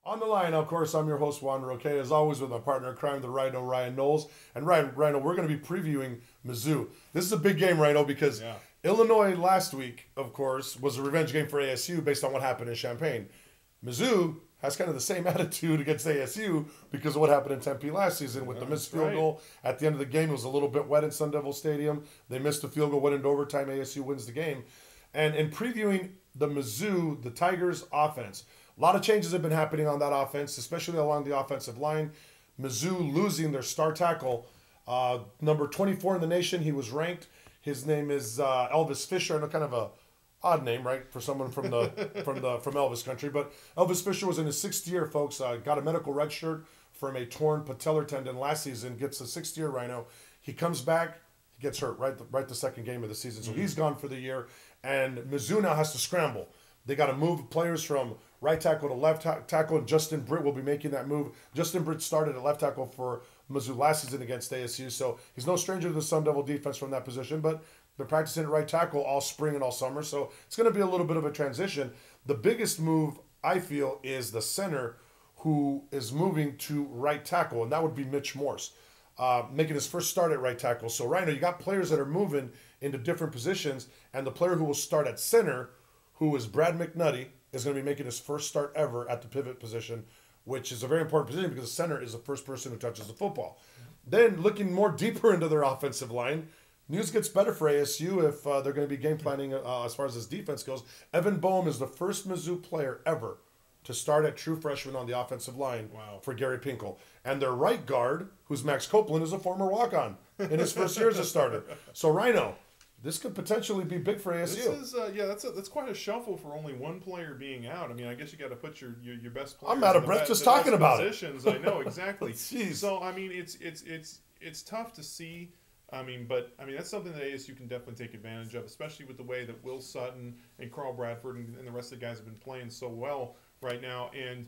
On the line, of course, I'm your host, Juan and Rykno, as always with my partner in crime, the Rhino, Ryan Knowles. And Rhino, we're going to be previewing Mizzou. This is a big game, Rhino, because Illinois last week, of course, was a revenge game for ASU based on what happened in Champaign. Mizzou has kind of the same attitude against ASU because of what happened in Tempe last season with the missed field goal. At the end of the game, it was a little bit wet in Sun Devil Stadium. They missed the field goal, went into overtime. ASU wins the game. And in previewing the Mizzou, the Tigers offense, a lot of changes have been happening on that offense, especially along the offensive line. Mizzou losing their star tackle, number 24 in the nation. He was ranked. His name is Elvis Fisher. I know, kind of a odd name, right, for someone from the from Elvis country. But Elvis Fisher was in his sixth year, folks. Got a medical red shirt from a torn patellar tendon last season. Gets a sixth year Rhino. He comes back. He gets hurt right the second game of the season. So he's gone for the year. And Mizzou now has to scramble. They got to move players from right tackle to left tackle, and Justin Britt will be making that move. Justin Britt started at left tackle for Mizzou last season against ASU, so he's no stranger to the Sun Devil defense from that position, but they're practicing at right tackle all spring and all summer, so it's going to be a little bit of a transition. The biggest move, I feel, is the center who is moving to right tackle, and that would be Mitch Morse, making his first start at right tackle. So, Rhino, you got players that are moving into different positions, and the player who will start at center, who is Brad McNutty, is going to be making his first start ever at the pivot position, which is a very important position because the center is the first person who touches the football. Then, looking more deeper into their offensive line, news gets better for ASU if they're going to be game planning as far as his defense goes. Evan Boehm is the first Mizzou player ever to start at true freshman on the offensive line for Gary Pinkel. And their right guard, who's Max Copeland, is a former walk-on in his first year as a starter. So, Rhino, this could potentially be big for ASU. This is that's quite a shuffle for only one player being out. I mean, I guess you got to put your best players. I'm out of breath just talking about positions. I know exactly. Jeez. So I mean, it's tough to see. But that's something that ASU can definitely take advantage of, especially with the way that Will Sutton and Carl Bradford and the rest of the guys have been playing so well right now. And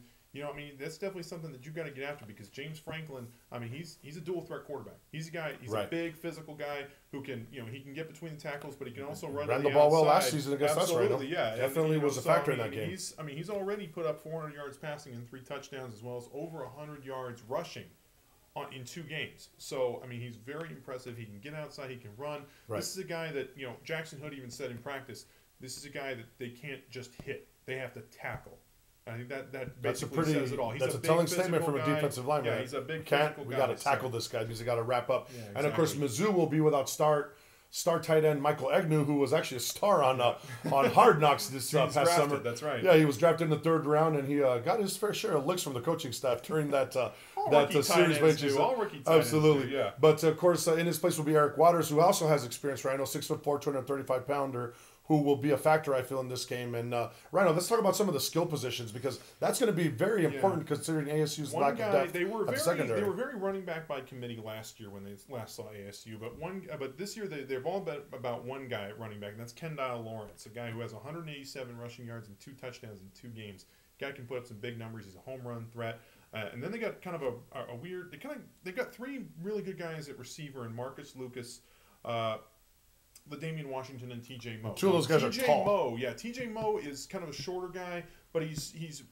that's definitely something that you got to get after because James Franklin, he's a dual threat quarterback. He's a guy. He's a big physical guy who can, he can get between the tackles, but he can also run the ball outside. Well last season against us, right? Absolutely, yeah, definitely was a factor in that game. He's already put up 400 yards passing and 3 touchdowns, as well as over 100 yards rushing in 2 games. So he's very impressive. He can get outside. He can run. Right. This is a guy that Jackson Hood even said in practice. This is a guy that they can't just hit. They have to tackle. I think that basically says it all. He's that's a telling statement from a defensive lineman. Yeah, he's a big physical guy. We got to tackle this guy because he got to wrap up. Yeah, exactly. And of course, Mizzou will be without star tight end Michael Agnew, who was actually a star on Hard Knocks this past summer. That's right. Yeah, he was drafted in the 3rd round, and he got his fair share of licks from the coaching staff during that series. All rookie tight absolutely, ends do, yeah. But of course, in his place will be Eric Waters, who also has experience. Rhino, 6'4", 235-pounder. Who will be a factor, I feel, in this game. And, Rhino, let's talk about some of the skill positions because that's going to be very important considering ASU's lack of depth they were at secondary. They were very running back by committee last year when they last saw ASU. But this year they've all been about one guy at running back, and that's Kendall Lawrence, a guy who has 187 rushing yards and 2 touchdowns in 2 games. Guy can put up some big numbers. He's a home run threat. And then they got kind of a weird. They got 3 really good guys at receiver, and Marcus Lucas. LaDamian Washington and TJ Moe. 2 of those guys are tall. TJ Moe is kind of a shorter guy, but he's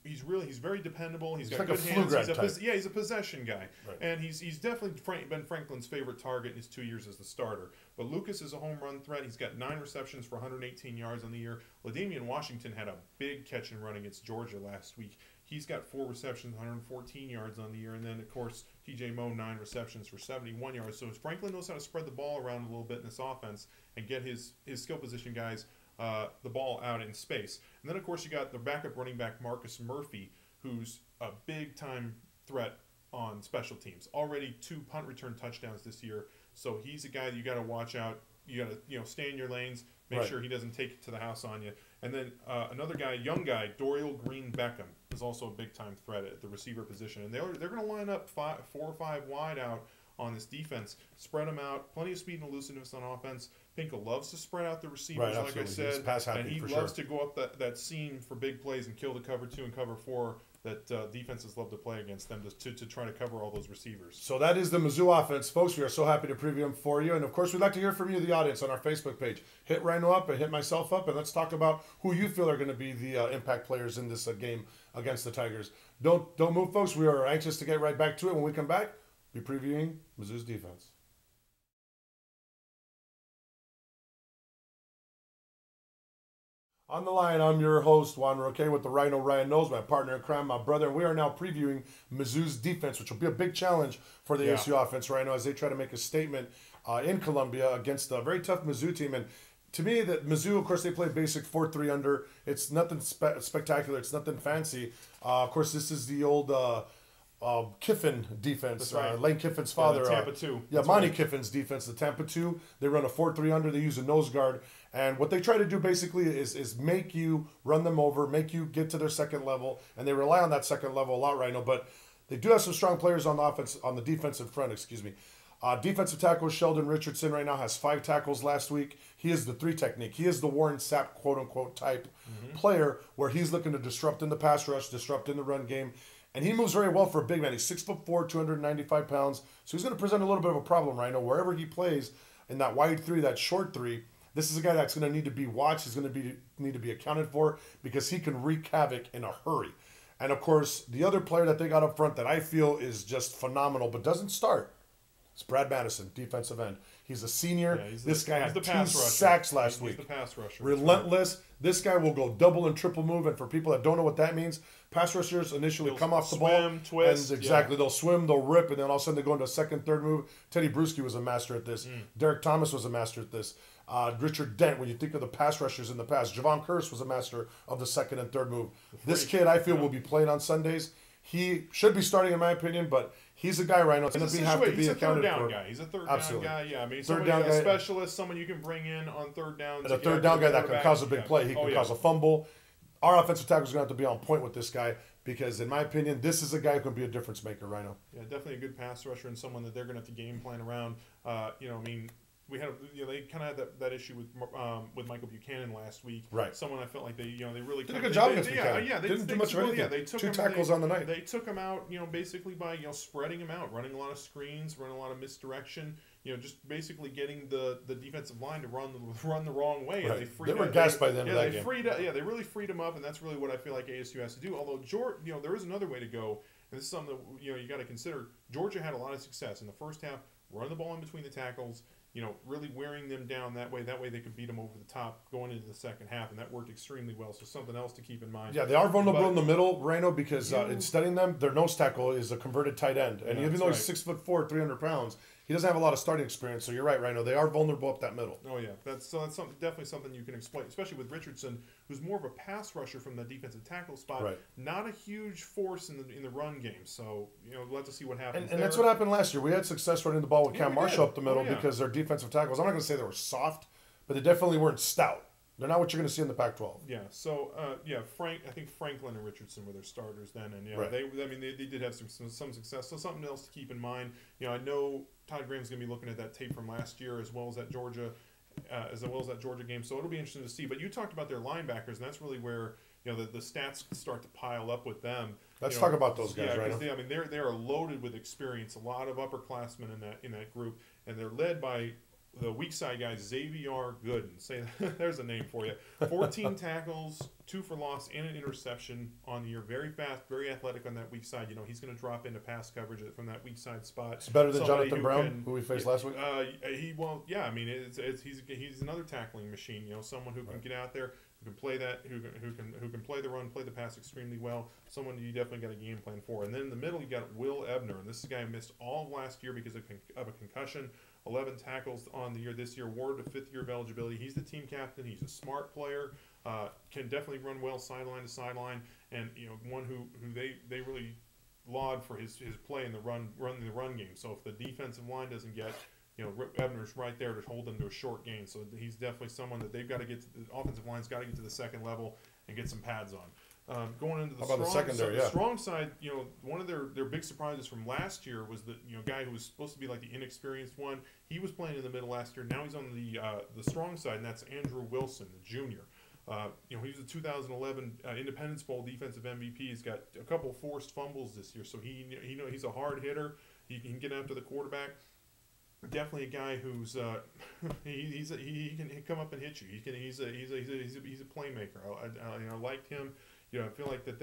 very dependable. He's got like good a hands. He's a possession guy, and he's definitely been Franklin's favorite target in his 2 years as the starter. But Lucas is a home run threat. He's got 9 receptions for 118 yards on the year. LaDamian Washington had a big catch and run against Georgia last week. He's got 4 receptions, 114 yards on the year, and then of course TJ Moe 9 receptions for 71 yards. So Franklin knows how to spread the ball around a little bit in this offense and get his skill position guys the ball out in space. And then of course you got the backup running back Marcus Murphy, who's a big time threat on special teams. Already 2 punt return touchdowns this year. So he's a guy that you got to watch out. You got to stay in your lanes, make sure he doesn't take it to the house on you. And then another guy, young guy, Dorial Green Beckham, is also a big-time threat at the receiver position. And they're going to line up 4 or 5 wide out on this defense, spread them out, plenty of speed and elusiveness on offense. Pinkel loves to spread out the receivers, like I said, and he loves to go up that seam for big plays and kill the cover 2 and cover 4 that defenses love to play against them to try to cover all those receivers. So that is the Mizzou offense, folks. We are so happy to preview them for you. And, of course, we'd like to hear from you, the audience, on our Facebook page. Hit Rhino up and hit myself up, and let's talk about who you feel are going to be the impact players in this game against the Tigers. Don't move, folks. We are anxious to get right back to it. When we come back, we'll be previewing Mizzou's defense. On the line, I'm your host, Juan and Rykno, with the Rhino Ryan Knowles, my partner in crime, my brother, and we are now previewing Mizzou's defense, which will be a big challenge for the ASU offense right now as they try to make a statement in Columbia against a very tough Mizzou team. And to me, that Mizzou, of course, they play basic 4-3 under. It's nothing spectacular. It's nothing fancy. Of course, this is the old Kiffin defense. That's right. Lane Kiffin's father. The Tampa 2. Monty Kiffin's defense, the Tampa 2. They run a 4-3 under. They use a nose guard. And what they try to do basically is make you run them over, make you get to their second level, and they rely on that second level a lot right now. But they do have some strong players on the defensive front. Defensive tackle Sheldon Richardson right now has 5 tackles last week. He is the 3 technique. He is the Warren Sapp quote unquote type player where he's looking to disrupt in the pass rush, disrupt in the run game. And he moves very well for a big man. He's 6'4", 295 pounds. So he's going to present a little bit of a problem right now wherever he plays in that wide 3, that short 3. This is a guy that's going to need to be watched. He's going to need to be accounted for because he can wreak havoc in a hurry. And, of course, the other player that they got up front that I feel is just phenomenal but doesn't start is Brad Madison, defensive end. He's a senior. Yeah, this guy had 2 sacks last week. He's the pass rusher. Relentless. This guy will go double and triple move. And for people that don't know what that means, pass rushers initially come off the ball. Twist. And exactly. They'll swim, they'll rip, and then all of a sudden they go into a second, third move. Teddy Bruschi was a master at this. Derek Thomas was a master at this. Richard Dent, when you think of the pass rushers in the past. Javon Curse was a master of the second and third move. This kid, I feel, will be playing on Sundays. He should be starting, in my opinion, but he's a guy right now. He's a third down guy. He's a third down guy. Yeah, I mean, a specialist, someone you can bring in on third downs. And a third down guy that can cause a big play. He can cause a fumble. Our offensive tackle is going to have to be on point with this guy because, in my opinion, this is a guy who can be a difference maker right now. Yeah, definitely a good pass rusher and someone that they're going to have to game plan around. We had they kind of had that issue with Michael Buchanan last week. Right. Someone I felt like they really did a good job against Buchanan. They didn't do much of anything. They took 2 tackles on the night. They took him out, basically by spreading him out, running a lot of screens, running a lot of misdirection. Just basically getting the defensive line to run the wrong way. Right. And they were gassed by the end of that game. They really freed him up, and that's really what I feel like ASU has to do. Although there is another way to go, and this is something that you got to consider. Georgia had a lot of success in the first half, run the ball in between the tackles. Really wearing them down that way. That way they could beat them over the top going into the second half, and that worked extremely well. So something else to keep in mind. Yeah, they are vulnerable in the middle, Rhino, because in studying them, their nose tackle is a converted tight end. And even though he's 6'4", 300 pounds, he doesn't have a lot of starting experience. So you're right, Rhino. They are vulnerable up that middle. Oh, yeah. That's definitely something you can exploit, especially with Richardson, who's more of a pass rusher from the defensive tackle spot. Right. Not a huge force in the run game. So, we'll have to see what happens And that's what happened last year. We had success running the ball with Cam Marshall up the middle because their defensive tackles, I'm not going to say they were soft, but they definitely weren't stout. They're not what you're going to see in the Pac-12. Yeah. So, I think Franklin and Richardson were their starters then, and they did have some success. So something else to keep in mind. I know Todd Graham's going to be looking at that tape from last year as well as that Georgia game. So it'll be interesting to see. But you talked about their linebackers, and that's really where the stats start to pile up with them. Let's talk about those guys, right? They are loaded with experience. A lot of upperclassmen in that group, and they're led by the weak side guy, Xavier Gooden. Say there's a name for you. 14 tackles, 2 for loss, and an interception on the year. Very fast, very athletic on that weak side. He's going to drop into pass coverage from that weak side spot. It's better than Jonathan Brown, who we faced last week. He's another tackling machine. Someone who can get out there, who can play that, who can play the run, play the pass extremely well. Someone you definitely got a game plan for. And then in the middle, you got Will Ebner, and this guy missed all of last year because of a concussion. 11 tackles on the year this year, awarded a 5th year of eligibility. He's the team captain. He's a smart player, can definitely run well sideline to sideline, and one who they really laud for his play in the run game. So if the defensive line doesn't get, Ebner's right there to hold them to a short gain. So he's definitely someone that they've got to get to. The offensive line's got to get to the second level and get some pads on. Going into the strong side, one of their big surprises from last year was the guy who was supposed to be like the inexperienced one. He was playing in the middle last year. Now he's on the strong side, and that's Andrew Wilson, the junior. You know, he was a 2011 Independence Bowl defensive MVP. He's got a couple forced fumbles this year, so he's a hard hitter. He can get after the quarterback. Definitely a guy who's he can come up and hit you. He's a playmaker. I liked him. You know, I feel like that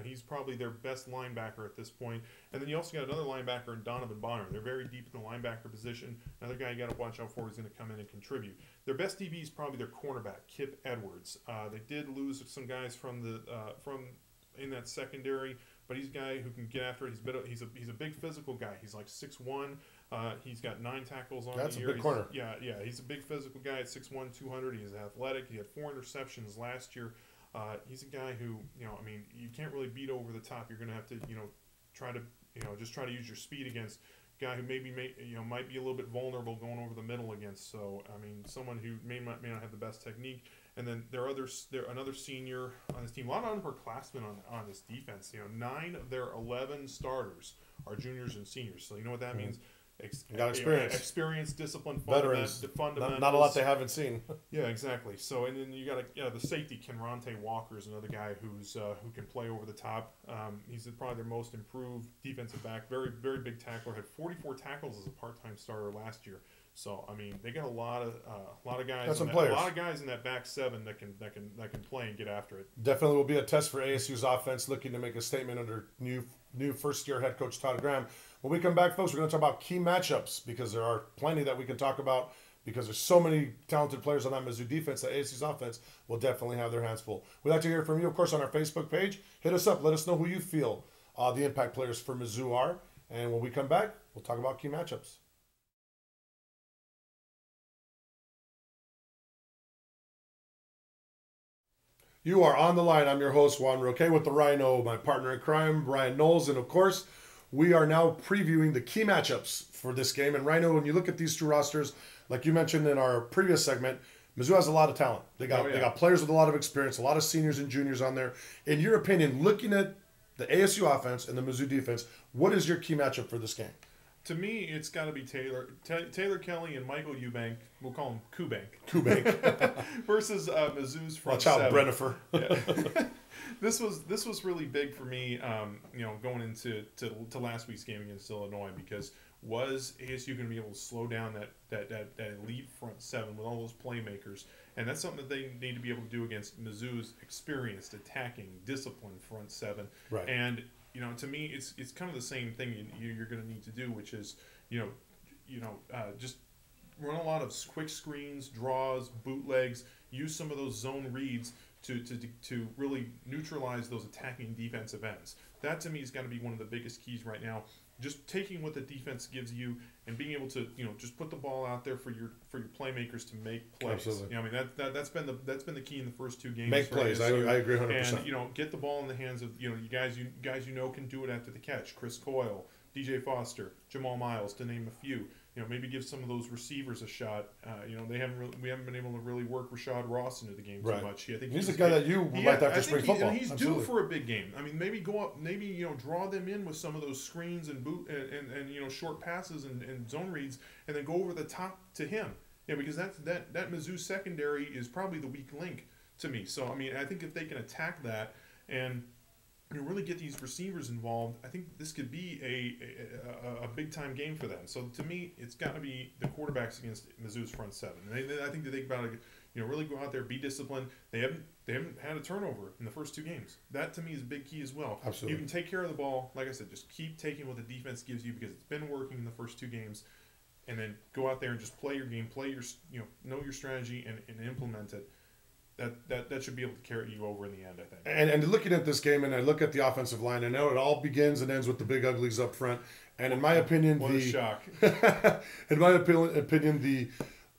he's probably their best linebacker at this point. And then you also got another linebacker in Donovan Bonner. They're very deep in the linebacker position. Another guy you got to watch out for is going to come in and contribute. Their best DB is probably their cornerback, Kip Edwards. They did lose some guys from in that secondary, but he's a guy who can get after it. He's a big physical guy. He's like 6'1". He's got 9 tackles on the year. That's a big corner. Yeah. He's a big physical guy at 6'1", 200. He's athletic. He had 4 interceptions last year. He's a guy who, I mean, you can't really beat over the top. You're going to have to, try to use your speed against a guy who might be a little bit vulnerable going over the middle against. So, I mean, someone who may not have the best technique. And then there another senior on this team. A lot of upperclassmen on this defense. 9 of their 11 starters are juniors and seniors. So you know what that means? Got experience. Experience, discipline, veterans. Fundamentals. Not a lot they haven't seen. Yeah, exactly. So, and then you got the safety, Kenronte Walker is another guy who can play over the top. He's probably their most improved defensive back. Very, very big tackler. Had 44 tackles as a part-time starter last year. So, I mean, they got a lot of guys. That's some players. players. A lot of guys in that back 7 that can play and get after it. Definitely will be a test for ASU's offense, looking to make a statement under new first-year head coach Todd Graham. When we come back, folks, we're going to talk about key matchups because there are plenty that we can talk about because there's so many talented players on that Mizzou defense that ASU's offense will definitely have their hands full. We'd like to hear from you, of course, on our Facebook page. Hit us up. Let us know who you feel the impact players for Mizzou are. And when we come back, we'll talk about key matchups. You are on the line. I'm your host, Juan and Rykno, with the Rhino, my partner in crime, Brian Knowles. And, of course, we are now previewing the key matchups for this game. And, Rhino, when you look at these two rosters, like you mentioned in our previous segment, Mizzou has a lot of talent. They got players with a lot of experience, a lot of seniors and juniors on there. In your opinion, looking at the ASU offense and the Mizzou defense, what is your key matchup for this game? To me, it's got to be Taylor Kelly and Michael Eubank. We'll call him Kubank. versus Mizzou's front Watch out, 7. Brennifer. Yeah. This was really big for me, going into last week's game against Illinois, because was ASU going to be able to slow down that elite front 7 with all those playmakers? And that's something that they need to be able to do against Mizzou's experienced, attacking, disciplined front 7. Right. And to me, it's kind of the same thing you're going to need to do, which is, just run a lot of quick screens, draws, bootlegs, use some of those zone reads to really neutralize those attacking defensive ends. That, to me, is going to be one of the biggest keys right now. Just taking what the defense gives you and being able to, just put the ball out there for your playmakers to make plays. Absolutely. I mean, that's been the key in the first 2 games. Make plays. I agree 100%. And get the ball in the hands of you guys can do it after the catch. Chris Coyle, DJ Foster, Jamal Miles, to name a few. Maybe give some of those receivers a shot. We haven't been able to really work Rashad Ross into the game too much. I think he's a guy that you would like that for spring football. He's due for a big game. I mean, maybe go up, draw them in with some of those screens and short passes and zone reads, and then go over the top to him. Yeah, because that Mizzou secondary is probably the weak link to me. So I mean, I think if they can attack that and really get these receivers involved, I think this could be a big time game for them. So to me, it's got to be the quarterbacks against Mizzou's front 7. I think that they got to really go out there, be disciplined. They haven't had a turnover in the first 2 games. That to me is a big key as well. Absolutely. You can take care of the ball, like I said, just keep taking what the defense gives you because it's been working in the first 2 games, and then go out there and just play your game, know your strategy and implement it. That should be able to carry you over in the end, I think. And looking at this game, and I look at the offensive line, I know it all begins and ends with the big uglies up front. And in my opinion, what a shock. In my opinion,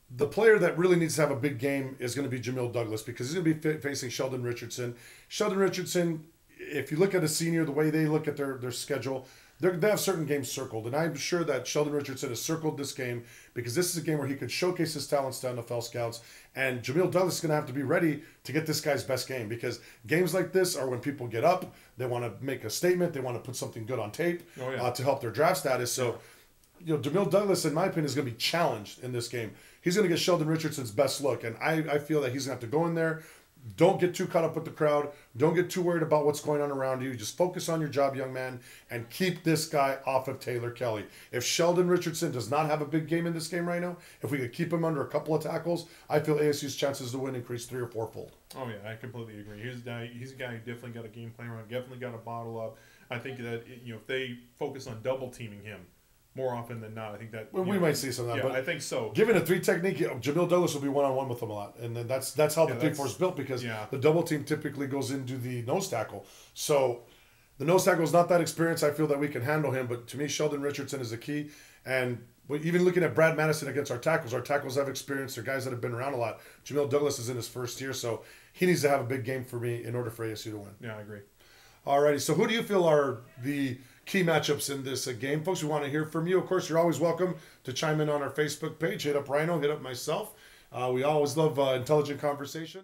the player that really needs to have a big game is going to be Jamil Douglas, because he's going to be facing Sheldon Richardson. Sheldon Richardson, if you look at a senior, the way they look at their schedule, they have certain games circled, and I'm sure that Sheldon Richardson has circled this game because this is a game where he could showcase his talents to NFL scouts, and Jamil Douglas is going to have to be ready to get this guy's best game, because games like this are when people get up, they want to make a statement, they want to put something good on tape to help their draft status. So, Jamil Douglas, in my opinion, is going to be challenged in this game. He's going to get Sheldon Richardson's best look, and I feel that he's going to have to go in there, Don't get too caught up with the crowd. Don't get too worried about what's going on around you. Just focus on your job, young man, and keep this guy off of Taylor Kelly. If Sheldon Richardson does not have a big game in this game right now, if we could keep him under a couple of tackles, I feel ASU's chances to win increase 3 or 4-fold. Oh, yeah, I completely agree. He's a guy who definitely got a game plan around, definitely got a bottle up. I think that, if they focus on double teaming him, more often than not, I think that we might see some of that. Yeah, but I think so. Given a 3 technique, Jamil Douglas will be one-on-one with him a lot, and then that's how the 3-4 is built, because the double team typically goes into the nose tackle. So the nose tackle is not that experienced. I feel that we can handle him, but to me, Sheldon Richardson is the key. And even looking at Brad Madison against our tackles have experience. They're guys that have been around a lot. Jamil Douglas is in his first year, so he needs to have a big game for me in order for ASU to win. Yeah, I agree. Alrighty, so who do you feel are the key matchups in this game? Folks, we want to hear from you. Of course, you're always welcome to chime in on our Facebook page. Hit up Rhino, hit up myself. We always love intelligent conversation.